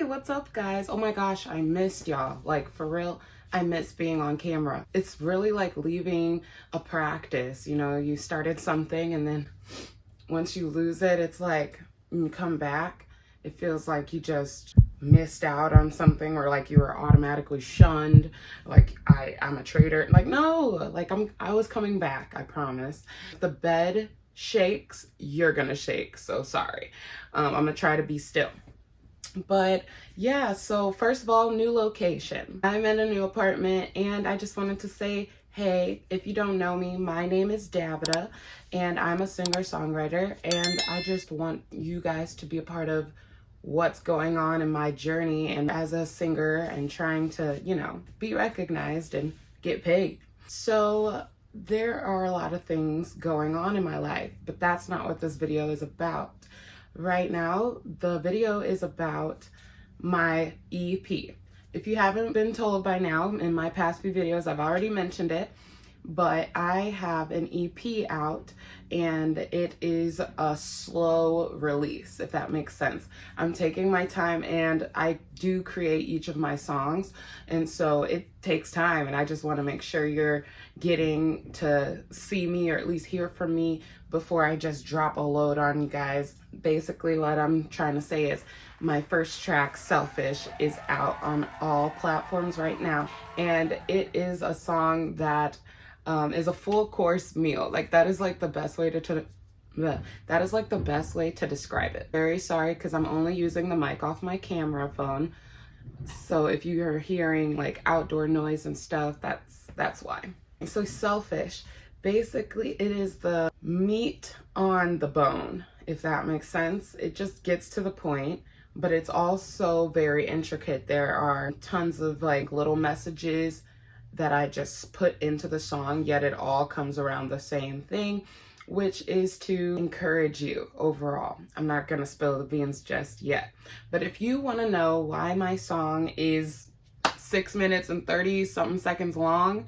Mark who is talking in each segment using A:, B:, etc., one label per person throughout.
A: what's up guys? Oh my gosh, I missed y'all. Like for real, I miss being on camera. It's really like leaving a practice. You know, you started something and then once you lose it, it's like when you come back, it feels like you just missed out on something, or like you were automatically shunned. Like I'm a traitor. Like no, like I was coming back, I promise. If the bed shakes, you're gonna shake. So sorry. I'm gonna try to be still. But yeah, so first of all, new location. I'm in a new apartment and I just wanted to say, hey, if you don't know me, my name is Davida and I'm a singer-songwriter, and I just want you guys to be a part of what's going on in my journey and as a singer and trying to, you know, be recognized and get paid. So there are a lot of things going on in my life, but that's not what this video is about. Right now, the video is about my EP. If you haven't been told by now, in my past few videos, I've already mentioned it, but I have an EP out and it is a slow release, if that makes sense. I'm taking my time and I do create each of my songs, and so it takes time, and I just want to make sure you're getting to see me or at least hear from me before I just drop a load on you guys. Basically what I'm trying to say is my first track, Selfish, is out on all platforms right now, and it is a song that is a full course meal. Like that is like the best way to that is like the best way to describe it. Very sorry because I'm only using the mic off my camera phone, so if you're hearing like outdoor noise and stuff, that's why. So Selfish, basically it is the meat on the bone, if that makes sense. It just gets to the point, but it's also very intricate. There are tons of like little messages that I just put into the song, yet it all comes around the same thing, which is to encourage you overall. I'm not gonna spill the beans just yet, but if you wanna know why my song is 6 minutes and 30 something seconds long,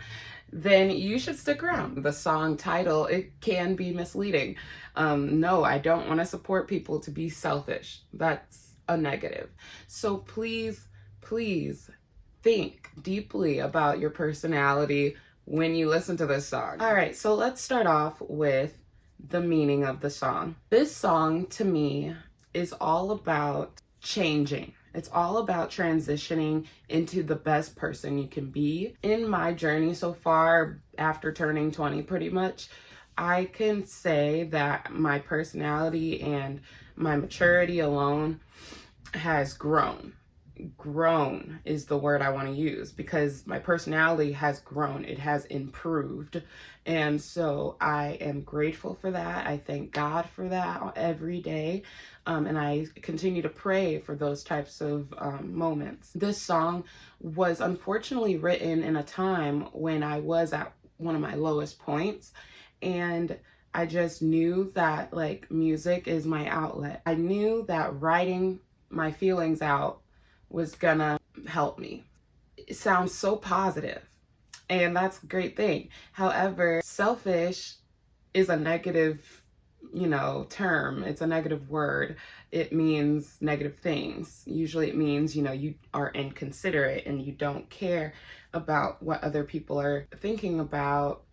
A: then you should stick around. The song title, it can be misleading. No, I don't wanna support people to be selfish. That's a negative. So please, please, think deeply about your personality when you listen to this song. All right, so let's start off with the meaning of the song. This song to me is all about changing. It's all about transitioning into the best person you can be. In my journey so far, after turning 20 pretty much, I can say that my personality and my maturity alone has grown. Grown is the word I want to use, because my personality has grown. It has improved. And so I am grateful for that. I thank God for that every day. And I continue to pray for those types of moments. This song was unfortunately written in a time when I was at one of my lowest points. And I just knew that like music is my outlet. I knew that writing my feelings out was gonna help me. It sounds so positive, and that's a great thing. However, selfish is a negative, you know, term. It's a negative word. It means negative things. Usually it means, you know, you are inconsiderate and you don't care about what other people are thinking about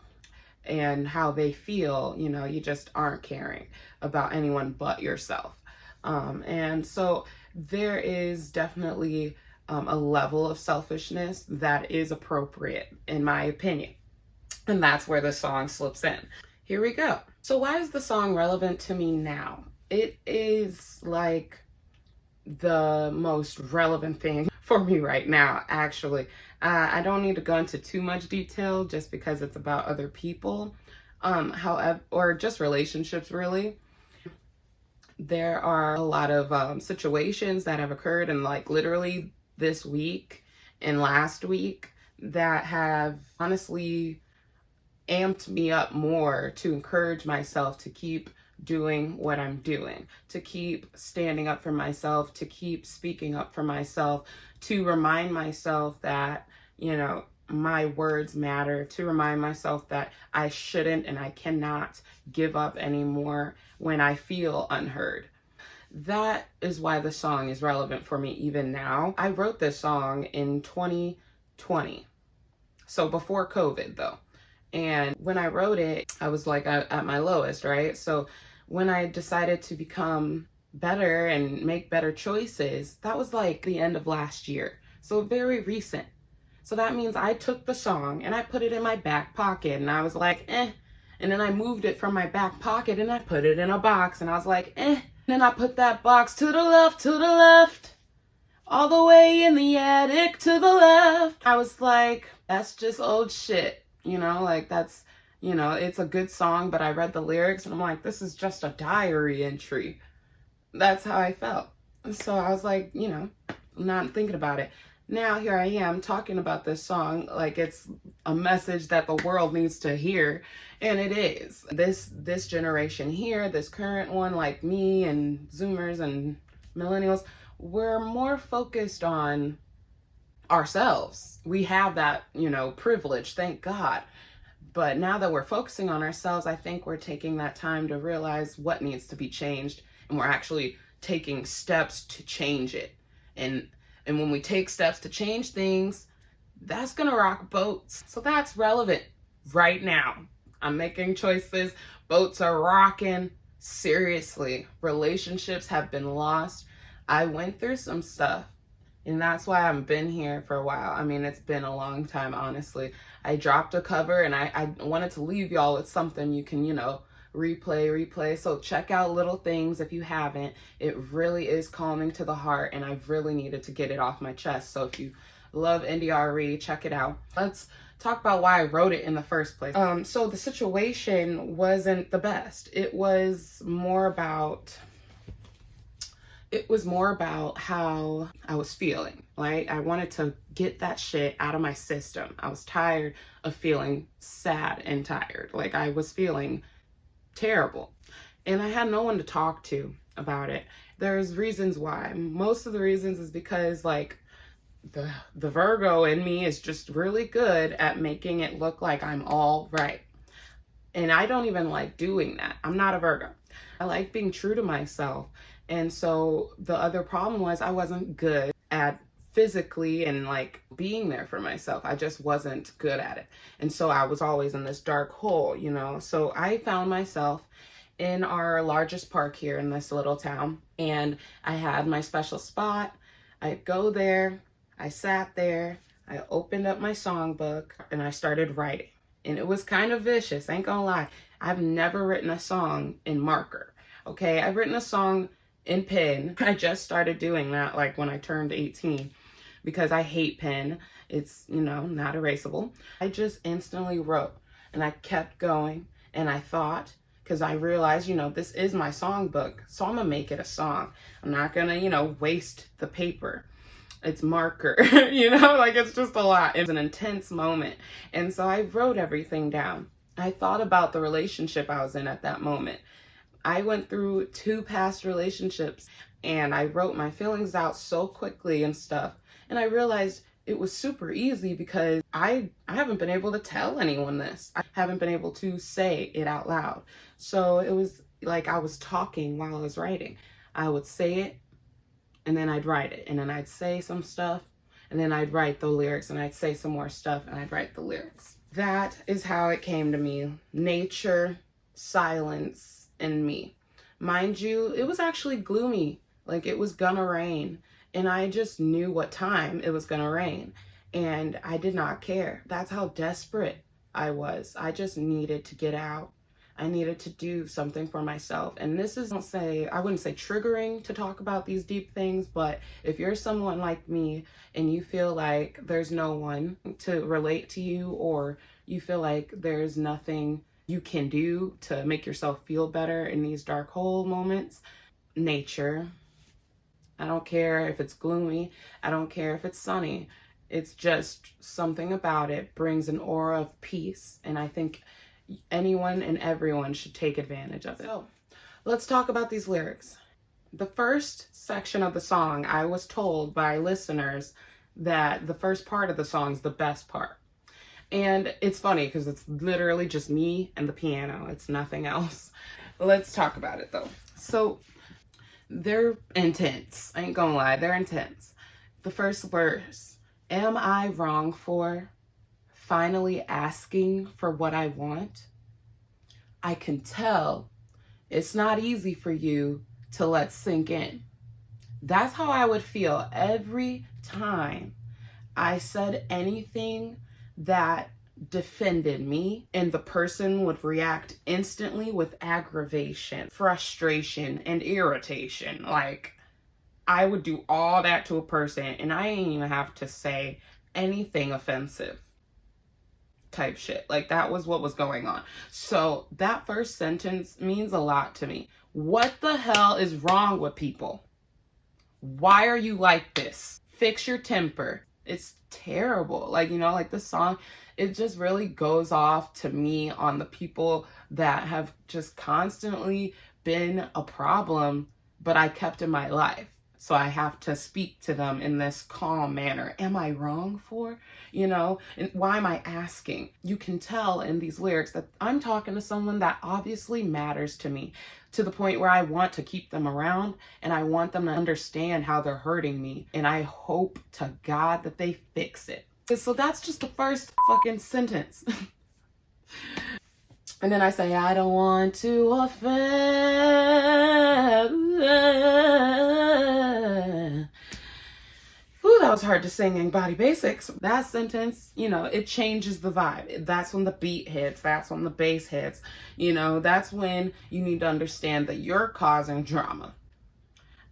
A: and how they feel. You know, you just aren't caring about anyone but yourself. And so there is definitely a level of selfishness that is appropriate, in my opinion. And that's where the song slips in. Here we go. So why is the song relevant to me now? It is like the most relevant thing for me right now, actually. I don't need to go into too much detail just because it's about other people, however, or just relationships really. There are a lot of situations that have occurred in like literally this week and last week that have honestly amped me up more to encourage myself to keep doing what I'm doing, to keep standing up for myself, to keep speaking up for myself, to remind myself that, you know, my words matter, to remind myself that I shouldn't and I cannot give up anymore when I feel unheard. That is why the song is relevant for me even now. I wrote this song in 2020. So before COVID though. And when I wrote it, I was like at my lowest, right? So when I decided to become better and make better choices, that was like the end of last year. So very recent. So that means I took the song and I put it in my back pocket and I was like, eh. And then I moved it from my back pocket and I put it in a box and I was like, eh. And then I put that box to the left, all the way in the attic to the left. I was like, that's just old shit, you know, like that's, you know, it's a good song, but I read the lyrics and I'm like, this is just a diary entry. That's how I felt. So I was like, you know, not thinking about it. Now here I am talking about this song like it's a message that the world needs to hear, and it is. This generation here, this current one, like me and Zoomers and millennials, we're more focused on ourselves. We have that, you know, privilege, thank God. But now that we're focusing on ourselves, I think we're taking that time to realize what needs to be changed, and we're actually taking steps to change it. And when we take steps to change things, that's gonna rock boats. So that's relevant right now. I'm making choices. Boats are rocking. Seriously, relationships have been lost. I went through some stuff, and that's why I've been here for a while. I mean, it's been a long time, honestly. I dropped a cover, and I wanted to leave y'all with something you can, you know, replay. So check out Little Things if you haven't. It really is calming to the heart, and I've really needed to get it off my chest. So if you love NDRE, check it out. Let's talk about why I wrote it in the first place. So the situation wasn't the best. It was more about how I was feeling, right? I wanted to get that shit out of my system. I was tired of feeling sad and tired. Like I was feeling terrible. And I had no one to talk to about it. There's reasons why. Most of the reasons is because like the Virgo in me is just really good at making it look like I'm all right. And I don't even like doing that. I'm not a Virgo. I like being true to myself. And so the other problem was I wasn't good at physically and like being there for myself. I just wasn't good at it. And so I was always in this dark hole, you know. So I found myself in our largest park here in this little town, and I had my special spot. I'd go there, I sat there, I opened up my songbook, and I started writing. And it was kind of vicious, ain't gonna lie. I've never written a song in marker, okay? I've written a song in pen. I just started doing that like when I turned 18 because I hate pen. It's, you know, not erasable. I just instantly wrote, and I kept going, and I thought, because I realized, you know, this is my songbook, so I'm gonna make it a song. I'm not gonna, you know, waste the paper. It's marker, you know, like it's just a lot. It's an intense moment. And so I wrote everything down. I thought about the relationship I was in at that moment. I went through 2 past relationships, and I wrote my feelings out so quickly and stuff. And I realized it was super easy because I haven't been able to tell anyone this. I haven't been able to say it out loud. So it was like I was talking while I was writing. I would say it, and then I'd write it, and then I'd say some stuff, and then I'd write the lyrics, and I'd say some more stuff, and I'd write the lyrics. That is how it came to me. Nature, silence, and me. Mind you, it was actually gloomy, like it was gonna rain, and I just knew what time it was gonna rain, and I did not care. That's how desperate I was. I just needed to get out. I needed to do something for myself. And this is, I wouldn't say triggering to talk about these deep things, but if you're someone like me and you feel like there's no one to relate to you, or you feel like there's nothing you can do to make yourself feel better in these dark hole moments, nature. I don't care if it's gloomy. I don't care if it's sunny. It's just something about it brings an aura of peace. And I think anyone and everyone should take advantage of it. So let's talk about these lyrics. The first section of the song, I was told by listeners that the first part of the song is the best part. And it's funny because it's literally just me and the piano. It's nothing else. Let's talk about it though. So They're intense. I ain't gonna lie, they're intense. The first verse, am I wrong for finally asking for what I want? I can tell it's not easy for you to let sink in. That's how I would feel every time I said anything that defended me, and the person would react instantly with aggravation, frustration, and irritation. Like, I would do all that to a person and I didn't even have to say anything offensive type shit. Like, that was what was going on. So that first sentence means a lot to me. What the hell is wrong with people? Why are you like this? Fix your temper. It's terrible. Like, you know, like the song, it just really goes off to me on the people that have just constantly been a problem, but I kept in my life. So I have to speak to them in this calm manner. Am I wrong for? You know, and why am I asking? You can tell in these lyrics that I'm talking to someone that obviously matters to me, to the point where I want to keep them around and I want them to understand how they're hurting me. And I hope to God that they fix it. So that's just the first fucking sentence. And then I say, I don't want to offend. Ooh, that was hard to sing in Body Basics. That sentence, you know, it changes the vibe. That's when the beat hits. That's when the bass hits. You know, that's when you need to understand that you're causing drama.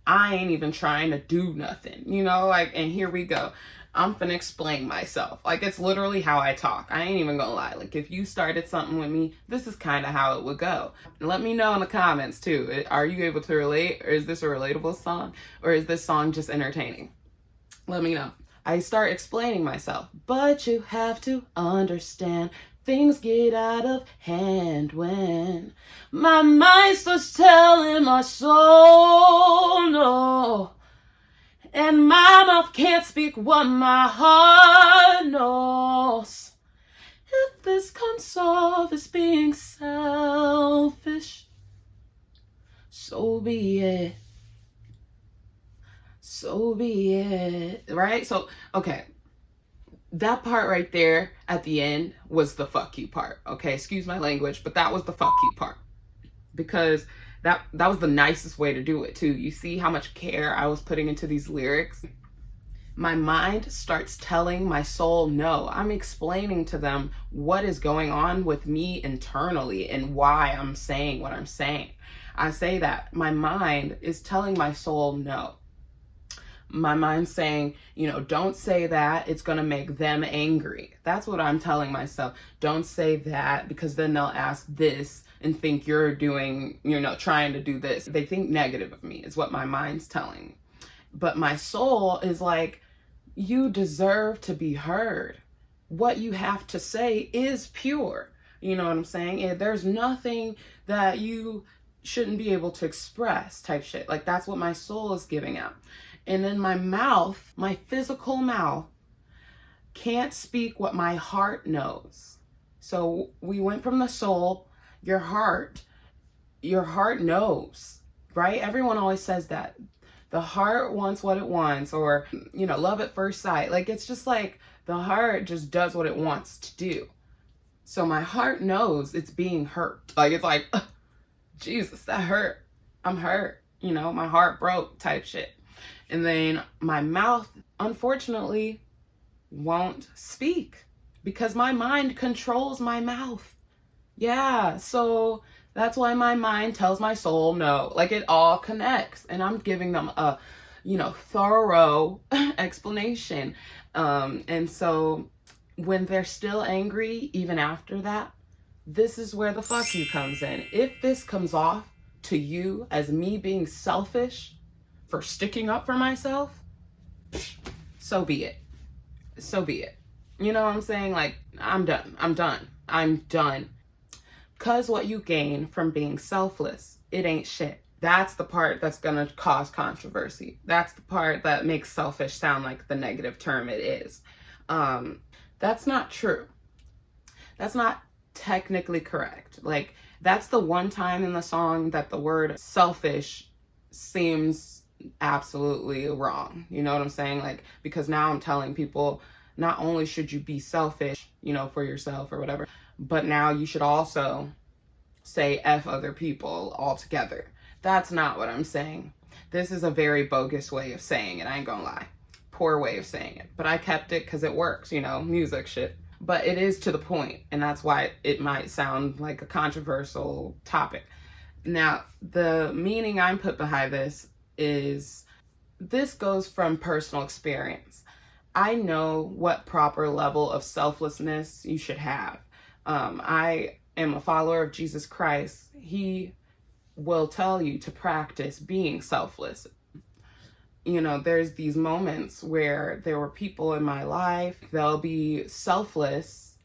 A: I ain't even trying to do nothing, you know, like, and here we go. I'm finna explain myself. Like, it's literally how I talk. I ain't even gonna lie. Like, if you started something with me, this is kind of how it would go. Let me know in the comments too. Are you able to relate? Or is this a relatable song? Or is this song just entertaining? Let me know. I start explaining myself. But you have to understand, things get out of hand when my mind starts telling my soul no. And my mouth can't speak what my heart knows. If this comes off as being selfish, so be it. So be it. Right? So, okay. That part right there at the end was the fuck you part. Okay? Excuse my language, but that was the fuck you part. Because that was the nicest way to do it too. You see how much care I was putting into these lyrics? My mind starts telling my soul no. I'm explaining to them what is going on with me internally and why I'm saying what I'm saying. I say that my mind is telling my soul no. My mind's saying, you know, don't say that. It's going to make them angry. That's what I'm telling myself. Don't say that, because then they'll ask this and think you're doing, you know, trying to do this. They think negative of me is what my mind's telling me. But my soul is like, you deserve to be heard. What you have to say is pure. You know what I'm saying? There's nothing that you shouldn't be able to express type shit. Like, that's what my soul is giving out. And then my mouth, my physical mouth, can't speak what my heart knows. So we went from the soul, your heart knows, right? Everyone always says that. The heart wants what it wants, or, you know, love at first sight. Like, it's just like the heart just does what it wants to do. So my heart knows it's being hurt. Like, it's like, Jesus, that hurt. I'm hurt. You know, my heart broke type shit. And then my mouth, unfortunately, won't speak because my mind controls my mouth. Yeah, so that's why my mind tells my soul no. Like, it all connects. And I'm giving them a, you know, thorough explanation. And so when they're still angry, even after that, this is where the fuck you comes in. If this comes off to you as me being selfish for sticking up for myself, so be it. So be it. You know what I'm saying? Like, I'm done. Because what you gain from being selfless, it ain't shit. That's the part that's gonna cause controversy. That's the part that makes selfish sound like the negative term it is. That's not true. That's not technically correct. Like, that's the one time in the song that the word selfish seems absolutely wrong. You know what I'm saying? Like, because now I'm telling people not only should you be selfish, you know, for yourself or whatever, but now you should also say F other people altogether. That's not what I'm saying. This is a very bogus way of saying it, I ain't gonna lie. Poor way of saying it. But I kept it because it works, you know, music shit. But it is to the point, and that's why it might sound like a controversial topic. Now, the meaning I'm put behind this is, this goes from personal experience. I know what proper level of selflessness you should have. I am a follower of Jesus Christ. He will tell you to practice being selfless. You know, there's these moments where there were people in my life, they'll be selfless,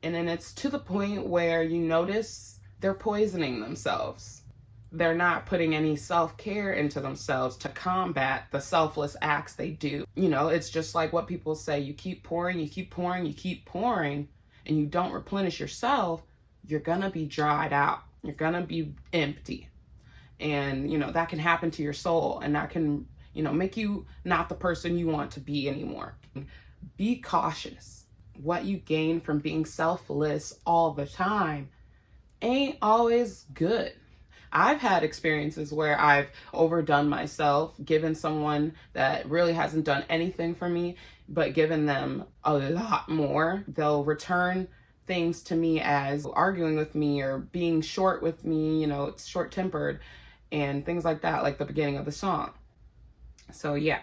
A: and then it's to the point where you notice they're poisoning themselves. They're not putting any self-care into themselves to combat the selfless acts they do. You know, it's just like what people say, you keep pouring, you keep pouring, you keep pouring, and you don't replenish yourself, you're gonna be dried out. You're gonna be empty. And, you know, that can happen to your soul, and that can, you know, make you not the person you want to be anymore. Be cautious. What you gain from being selfless all the time ain't always good. I've had experiences where I've overdone myself, given someone that really hasn't done anything for me, but given them a lot more. They'll return things to me as arguing with me or being short with me, you know, it's short-tempered and things like that, like the beginning of the song. So yeah,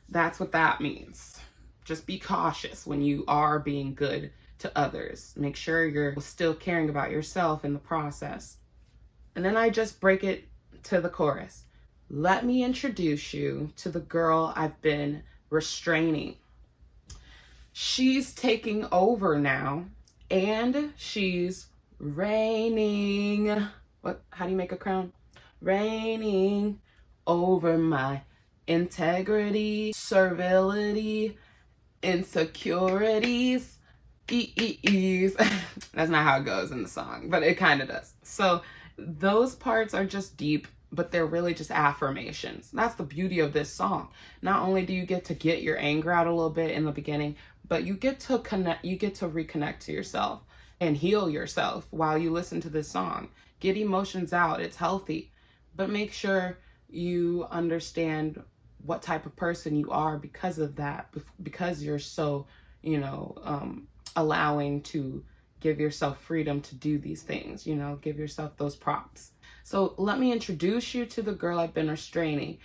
A: that's what that means. Just be cautious when you are being good to others. Make sure you're still caring about yourself in the process. And then I just break it to the chorus. Let me introduce you to the girl I've been restraining. She's taking over now, and she's reigning. What? How do you make a crown? Reigning over my integrity, servility, insecurities, e's. That's not how it goes in the song, but it kind of does. So those parts are just deep, but they're really just affirmations. That's the beauty of this song. Not only do you get your anger out a little bit in the beginning, but you get to reconnect to yourself and heal yourself while you listen to this song. Get emotions out. It's healthy, but make sure you understand what type of person you are because of that, because you're so, you know, allowing to give yourself freedom to do these things, you know, give yourself those props. So let me introduce you to the girl I've been restraining.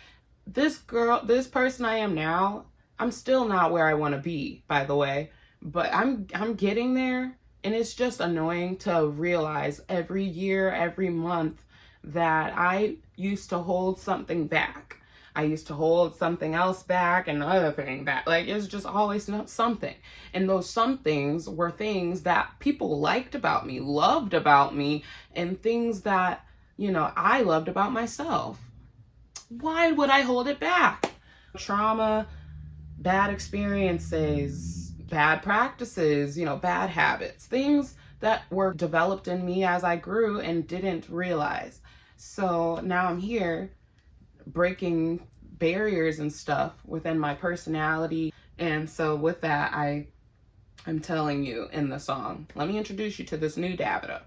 A: This person I am now, I'm still not where I want to be, by the way, but I'm getting there. And it's just annoying to realize every year, every month, that I used to hold something back. I used to hold something else back and another thing back. Like, it's just always something. And those somethings were things that people liked about me, loved about me, and things that, you know, I loved about myself. Why would I hold it back? Trauma, bad experiences, bad practices, you know, bad habits, things that were developed in me as I grew and didn't realize. So now I'm here breaking barriers and stuff within my personality. And so with that, I'm telling you in the song, let me introduce you to this new Davida.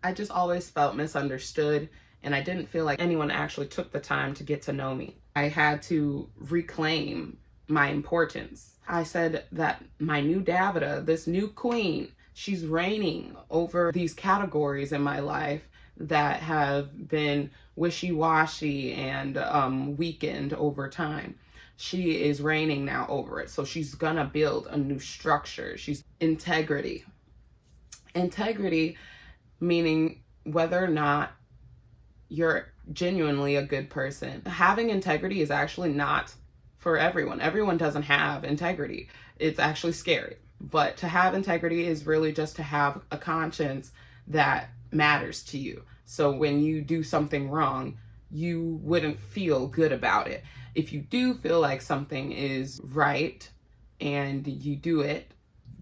A: I just always felt misunderstood, and I didn't feel like anyone actually took the time to get to know me. I had to reclaim my importance. I said that my new Davida, this new queen, she's reigning over these categories in my life that have been wishy-washy and weakened over time. She is reigning now over it. So she's gonna build a new structure. She's integrity. Integrity meaning whether or not you're genuinely a good person. Having integrity is actually not for everyone. Everyone doesn't have integrity. It's actually scary. But to have integrity is really just to have a conscience that matters to you. So when you do something wrong, you wouldn't feel good about it. If you do feel like something is right and you do it,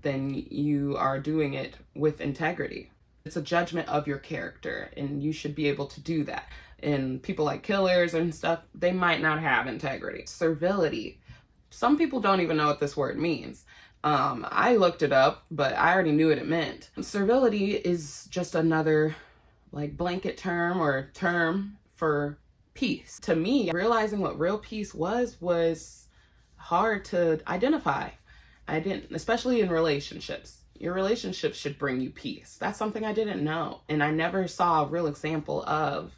A: then you are doing it with integrity. It's a judgment of your character, and you should be able to do that. and people like killers and stuff, they might not have integrity. Servility. Some people don't even know what this word means. I looked it up, but I already knew what it meant. Servility is just another like blanket term or term for peace. To me, realizing what real peace was hard to identify. I didn't, especially in relationships. Your relationships should bring you peace. That's something I didn't know, and I never saw a real example of.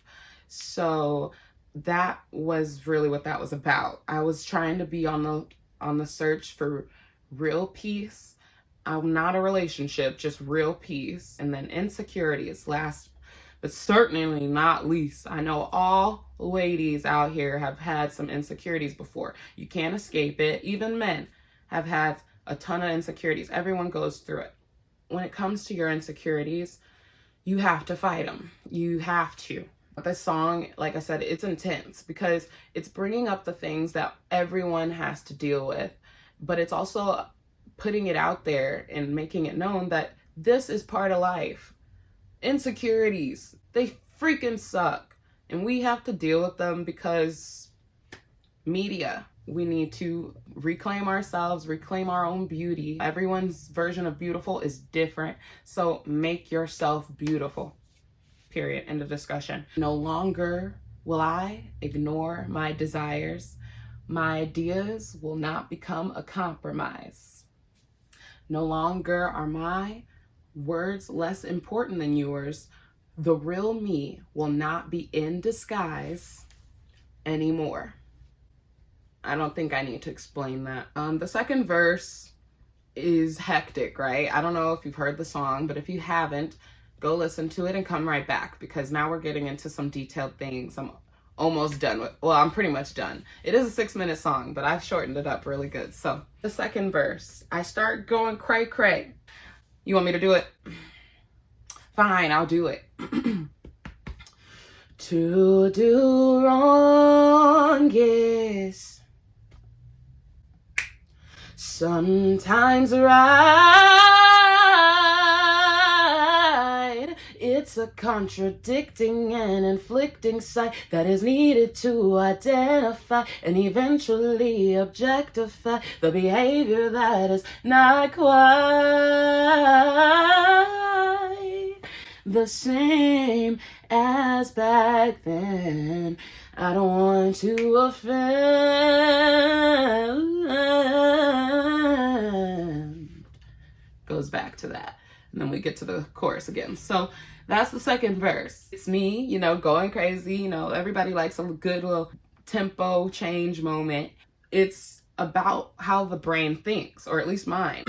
A: So that was really what that was about. I was trying to be on the search for real peace. I'm not a relationship, just real peace. And then insecurities, last but certainly not least. I know all ladies out here have had some insecurities before. You can't escape it. Even men have had a ton of insecurities. Everyone goes through it. When it comes to your insecurities, you have to fight them. You have to. This song, like I said, it's intense because it's bringing up the things that everyone has to deal with, but it's also putting it out there and making it known that this is part of life. Insecurities, they freaking suck, and we have to deal with them because media. We need to reclaim ourselves, reclaim our own beauty. Everyone's version of beautiful is different, so make yourself beautiful. Period. End of discussion. No longer will I ignore my desires. My ideas will not become a compromise. No longer are my words less important than yours. The real me will not be in disguise anymore. I don't think I need to explain that. The second verse is hectic, right? I don't know if you've heard the song, but if you haven't, go listen to it and come right back, because now we're getting into some detailed things. I'm almost done with, well, I'm pretty much done. It is a 6-minute song, but I've shortened it up really good. So the second verse, I start going cray cray. You want me to do it? Fine, I'll do it. To do wrong is sometimes right. It's a contradicting and inflicting sight that is needed to identify and eventually objectify the behavior that is not quite the same as back then. I don't want to offend. Goes back to that. And then we get to the chorus again. So that's the second verse. It's me, going crazy. Everybody likes a good little tempo change moment. It's about how the brain thinks, or at least mine.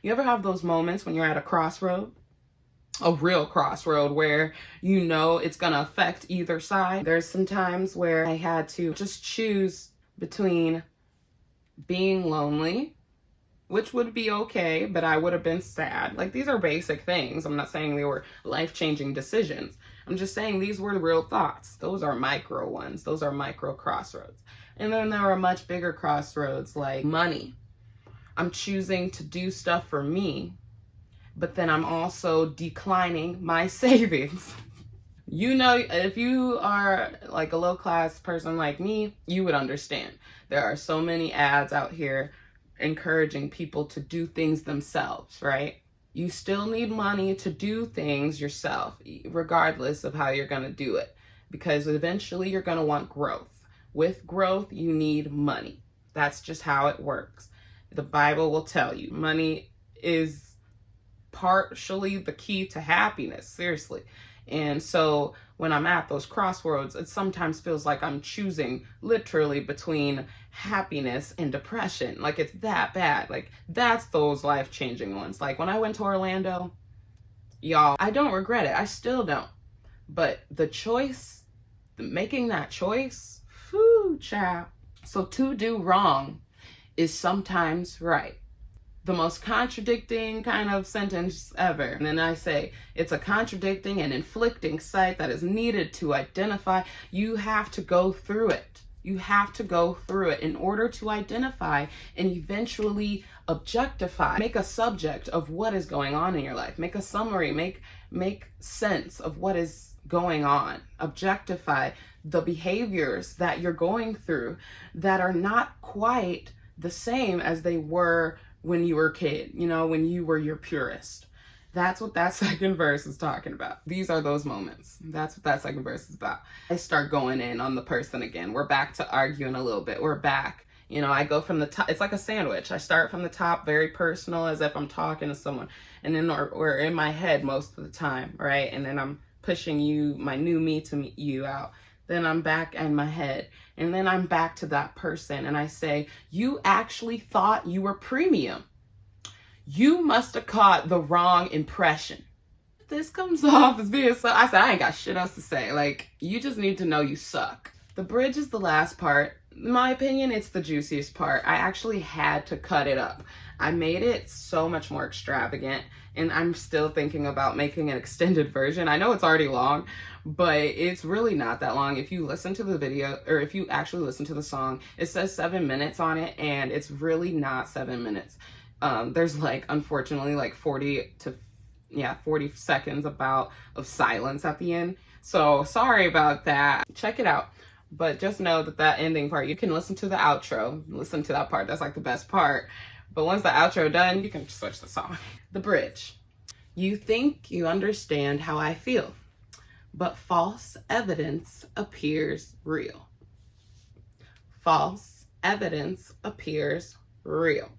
A: You ever have those moments when you're at a crossroad? A real crossroad where it's going to affect either side. There's some times where I had to just choose between being lonely, which would be okay, but I would have been sad. Like, these are basic things. I'm not saying they were life-changing decisions. I'm just saying these were real thoughts. Those are micro ones. Those are micro crossroads. And then there are much bigger crossroads like money. I'm choosing to do stuff for me, but then I'm also declining my savings. If you are like a low-class person like me, you would understand. There are so many ads out here encouraging people to do things themselves, right? You still need money to do things yourself, regardless of how you're going to do it, because eventually you're going to want growth. With growth, you need money. That's just how it works. The Bible will tell you money is partially the key to happiness, seriously. And so when I'm at those crossroads, it sometimes feels like I'm choosing literally between happiness and depression. Like, it's that bad. Like, that's those life-changing ones. Like, when I went to Orlando, y'all, I don't regret it. I still don't. But the choice, making that choice, whew, child. So to do wrong is sometimes right. The most contradicting kind of sentence ever. And then I say, it's a contradicting and inflicting sight that is needed to identify. You have to go through it. You have to go through it in order to identify and eventually objectify. Make a subject of what is going on in your life. Make a summary. Make sense of what is going on, objectify the behaviors that you're going through that are not quite the same as they were when you were a kid, you know, when you were your purest. That's what that second verse is talking about. These are those moments. That's what that second verse is about. I start going in on the person again. We're back to arguing a little bit. We're back. You know, I go from the top. It's like a sandwich. I start from the top, very personal, as if I'm talking to someone. And then we're in my head most of the time, right? And then I'm pushing you, my new me, to meet you out. Then I'm back in my head. And then I'm back to that person. And I say, you actually thought you were premium. You must have caught the wrong impression. This comes off as being so, I said, I ain't got shit else to say. Like, you just need to know you suck. The bridge is the last part. In my opinion, it's the juiciest part. I actually had to cut it up. I made it so much more extravagant, and I'm still thinking about making an extended version. I know it's already long, but it's really not that long. If you listen to the video, or if you actually listen to the song, it says 7 minutes on it, and it's really not 7 minutes. There's like, unfortunately, like 40 seconds of silence at the end. So sorry about that. Check it out. But just know that that ending part, you can listen to the outro, listen to that part. That's like the best part. But once the outro done, you can switch the song. The bridge. You think you understand how I feel, but false evidence appears real. False evidence appears real.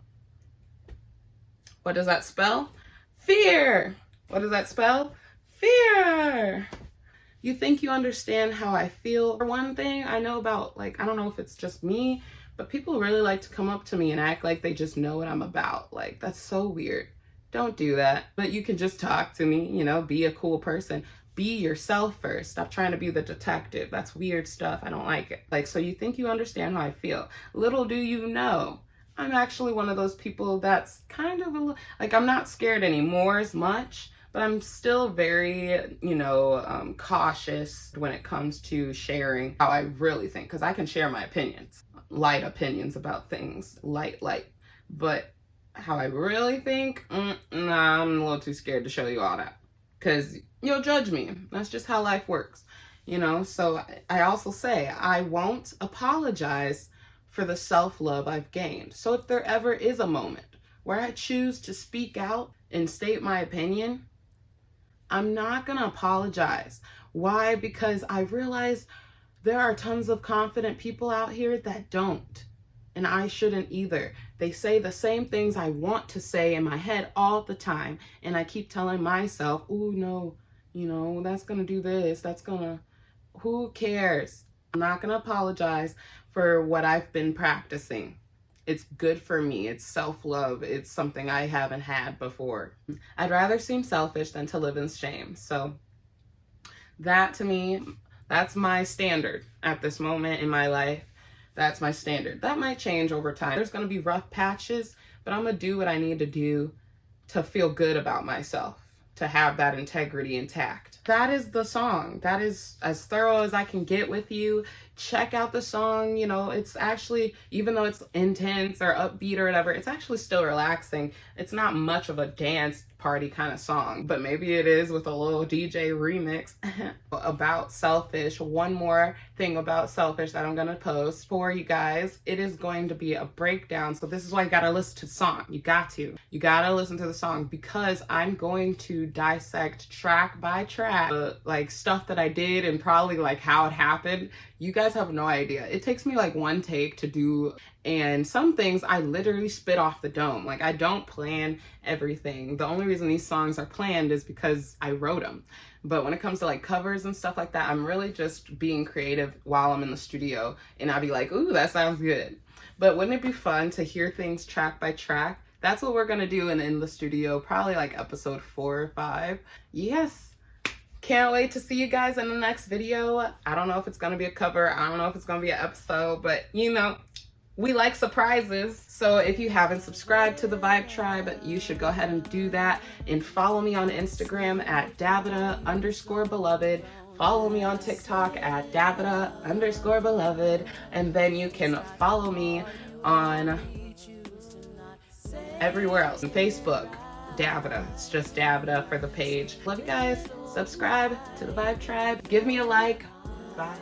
A: What does that spell? Fear. What does that spell? Fear. You think you understand how I feel. For one thing, I know about, like, I don't know if it's just me, but people really like to come up to me and act like they just know what I'm about. Like, that's so weird. Don't do that. But you can just talk to me, you know, be a cool person. Be yourself first. Stop trying to be the detective. That's weird stuff. I don't like it. Like, so you think you understand how I feel. Little do you know, I'm actually one of those people that's kind of, like, I'm not scared anymore as much, but I'm still very, you know, cautious when it comes to sharing how I really think, because I can share my opinions, light opinions about things, light. But how I really think, nah, I'm a little too scared to show you all that, because you'll judge me. That's just how life works, you know? So I also say, I won't apologize for the self-love I've gained. So if there ever is a moment where I choose to speak out and state my opinion, I'm not gonna apologize. Why? Because I realize there are tons of confident people out here that don't. And I shouldn't either. They say the same things I want to say in my head all the time. And I keep telling myself, ooh, no, you know, that's gonna do this, who cares? I'm not gonna apologize for what I've been practicing. It's good for me. It's self-love. It's something I haven't had before. I'd rather seem selfish than to live in shame. So that, to me, that's my standard at this moment in my life. That's my standard. That might change over time. There's going to be rough patches, but I'm going to do what I need to do to feel good about myself, to have that integrity intact. That is the song. That is as thorough as I can get with you. Check out the song. You know, it's actually, even though it's intense or upbeat or whatever, it's actually still relaxing. It's not much of a dance party kind of song, but maybe it is with a little DJ remix. About Selfish, one more thing about Selfish that I'm gonna post for you guys. It is going to be a breakdown, so this is why you gotta listen to the song. You gotta listen to the song, because I'm going to dissect track by track like stuff that I did and probably like how it happened. You guys have no idea. It takes me like one take to do, and some things I literally spit off the dome. Like, I don't plan everything. The only reason these songs are planned is because I wrote them. But when it comes to like covers and stuff like that, I'm really just being creative while I'm in the studio, and I'll be like, ooh, that sounds good. But wouldn't it be fun to hear things track by track? That's what we're gonna do in the studio, probably like episode 4 or 5. Yes. Can't wait to see you guys in the next video. I don't know if it's gonna be a cover. I don't know if it's gonna be an episode, but you know, we like surprises. So if you haven't subscribed to the Vibe Tribe, you should go ahead and do that, and follow me on Instagram at Davida_beloved. Follow me on TikTok at Davida_beloved. And then you can follow me on everywhere else. Facebook, Davida. It's just Davida for the page. Love you guys. Subscribe to the Vibe Tribe. Give me a like. Bye.